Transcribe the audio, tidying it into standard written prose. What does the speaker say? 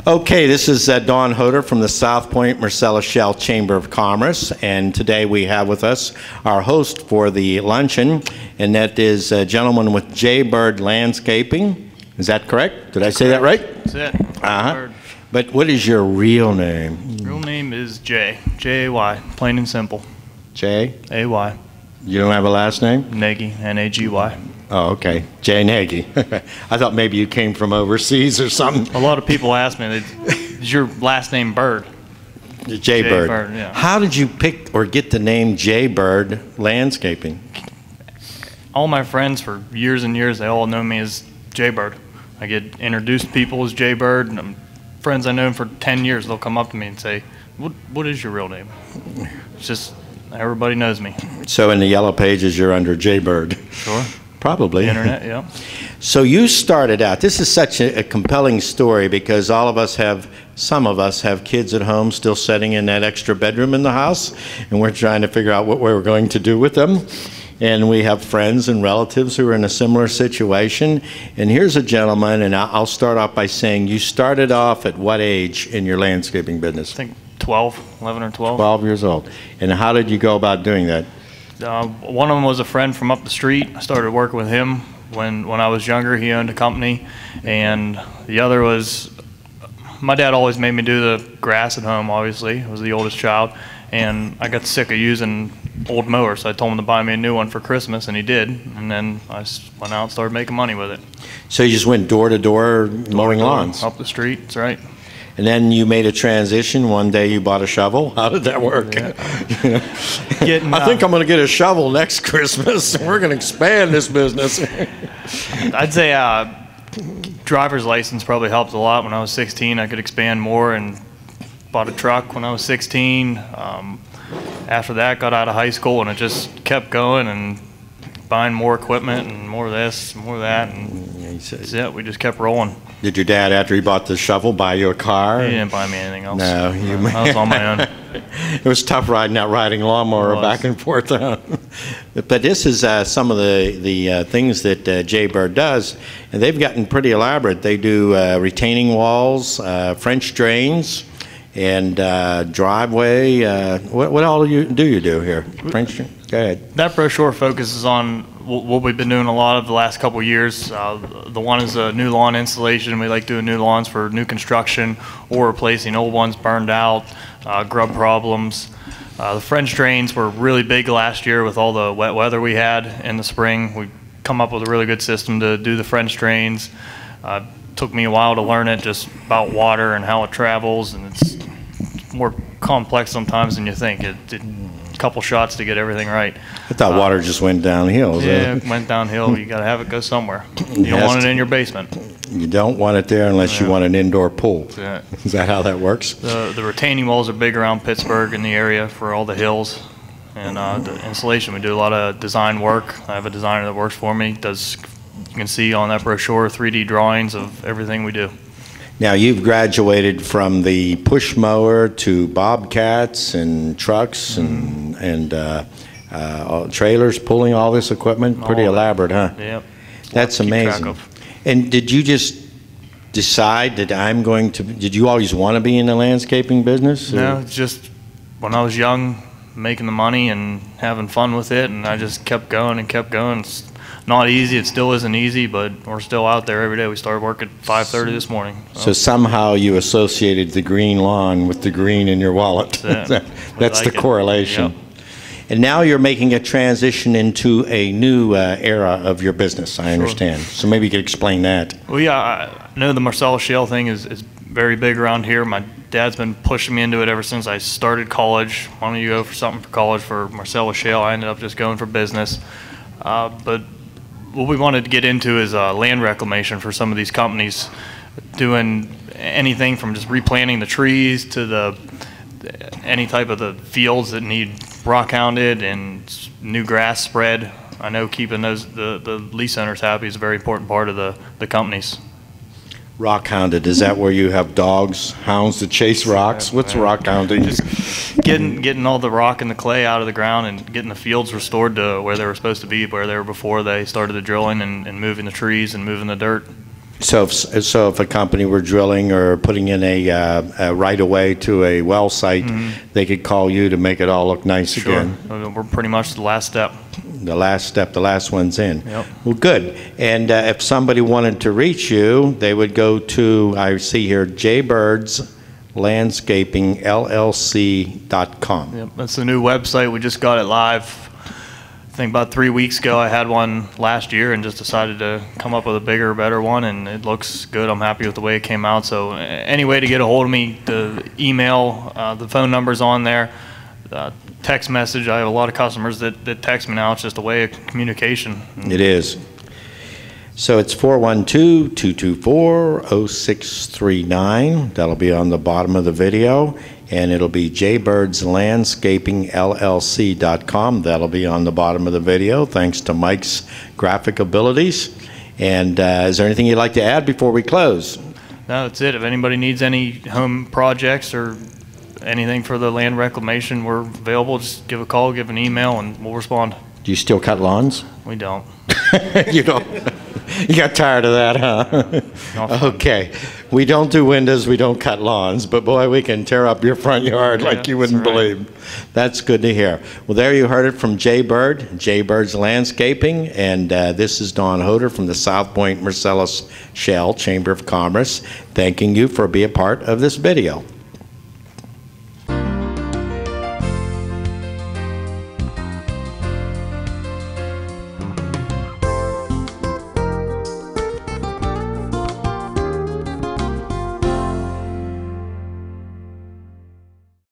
Okay, this is Dawn Hoder from the Southpointe Marcellus Shell Chamber of Commerce, and today we have with us our host for the luncheon, and that is a gentleman with J.Bird Landscaping. Is that correct? Did I say that right? That's it. But what is your real name? Real name is Jay. J-A-Y, plain and simple. J-A-Y. A-Y. You don't have a last name? Nagy, N-A-G-Y. Oh, okay. Jay Nagy. I thought maybe you came from overseas or something. A lot of people ask me, is your last name Bird? J.Bird. J-Bird, yeah. How did you pick or get the name J.Bird Landscaping? All my friends for years and years, they all know me as J.Bird. I get introduced to people as J.Bird, and friends I know for 10 years, they'll come up to me and say, what is your real name? It's just, everybody knows me. So in the yellow pages, you're under J.Bird. Sure. Probably. The internet, yeah. So you started out, this is such a compelling story because some of us have kids at home still sitting in that extra bedroom in the house, and we're trying to figure out what we're going to do with them. And we have friends and relatives who are in a similar situation. And here's a gentleman, and I'll start off by saying, you started off at what age in your landscaping business? I think 12, 11 or 12. 12 years old. And how did you go about doing that? One of them was a friend from up the street. I started working with him when I was younger. He owned a company. And the other was, my dad always made me do the grass at home, obviously. I was the oldest child. And I got sick of using old mowers, so I told him to buy me a new one for Christmas, and he did. And then I went out and started making money with it. So you just went door to door mowing lawns? Up the street, that's right. And then you made a transition. One day you bought a shovel. How did that work? Yeah. I think I'm going to get a shovel next Christmas. We're going to expand this business. I'd say driver's license probably helped a lot. When I was 16, I could expand more and bought a truck when I was 16. After that, got out of high school, and it just kept going and buying more equipment and more of this, more of that, and that's it. We just kept rolling. Did your dad, after he bought the shovel, buy you a car? He didn't buy me anything else. No. I was on my own. It was tough riding lawnmower back and forth. But this is some of the things that J.Bird does, and they've gotten pretty elaborate. They do retaining walls, French drains, and driveway. What all do you do here? French drain? Go ahead. That brochure focuses on what we've been doing a lot of the last couple of years. The one is a new lawn installation. We like doing new lawns for new construction or replacing old ones burned out, grub problems. The French drains were really big last year with all the wet weather we had in the spring. We come up with a really good system to do the French drains. Took me a while to learn it, just about water and how it travels, and it's more complex sometimes than you think. A couple shots to get everything right. I thought water just went downhill. Yeah, it went downhill. You got to have it go somewhere. You don't want it in your basement. You don't want it there unless you want an indoor pool. Yeah. Is that how that works? The retaining walls are big around Pittsburgh in the area for all the hills. And the installation, we do a lot of design work. I have a designer that works for me. You can see on that brochure 3D drawings of everything we do. Now, you've graduated from the push mower to bobcats and trucks and trailers pulling all this equipment. Pretty elaborate, huh? Yep. That's amazing. And did you just decide that did you always want to be in the landscaping business? No, it's just when I was young, making the money and having fun with it, and I just kept going and kept going. It's not easy. It still isn't easy, but we're still out there every day. We started work at 5:30 this morning. So somehow you associated the green lawn with the green in your wallet. That's the correlation. Yep. And now you're making a transition into a new era of your business, I understand. So maybe you could explain that. Well, yeah, I know the Marcellus Shale thing is very big around here. My dad's been pushing me into it ever since I started college. Why don't you go for something for college for Marcellus Shale? I ended up just going for business. But what we wanted to get into is land reclamation for some of these companies, doing anything from just replanting the trees to any type of the fields that need rock hounded and new grass spread. I know keeping the lease owners happy is a very important part of the companies. Rock hounded, is that where you have dogs, hounds to chase rocks? What's rock hounding? Just getting all the rock and the clay out of the ground and getting the fields restored to where they were supposed to be, where they were before they started the drilling and moving the trees and moving the dirt. So if a company were drilling or putting in a right-of-way to a well site, they could call you to make it all look nice again. We're pretty much the last step. The last step, the last one's in. Yep. Well, good. And if somebody wanted to reach you, they would go to, I see here, J.Bird's Landscaping LLC.com. Yep, that's the new website. We just got it live. I think about 3 weeks ago. I had one last year and just decided to come up with a bigger, better one, and it looks good. I'm happy with the way it came out. So any way to get a hold of me, the email, the phone number's on there, text message. I have a lot of customers that text me now. It's just a way of communication. It is. So it's 412-224-0639. That'll be on the bottom of the video. And it'll be J.Bird's Landscaping LLC.com. That'll be on the bottom of the video, thanks to Mike's graphic abilities. And is there anything you'd like to add before we close? No, that's it. If anybody needs any home projects or anything for the land reclamation, we're available. Just give a call, give an email, and we'll respond. Do you still cut lawns? We don't. You don't? You got tired of that, huh? Okay. We don't do windows, we don't cut lawns, but boy, we can tear up your front yard like you wouldn't believe. That's good to hear. Well, there you heard it from J.Bird, J.Bird's Landscaping, and this is Don Hoder from the Southpointe Marcellus Shale Chamber of Commerce, thanking you for being a part of this video.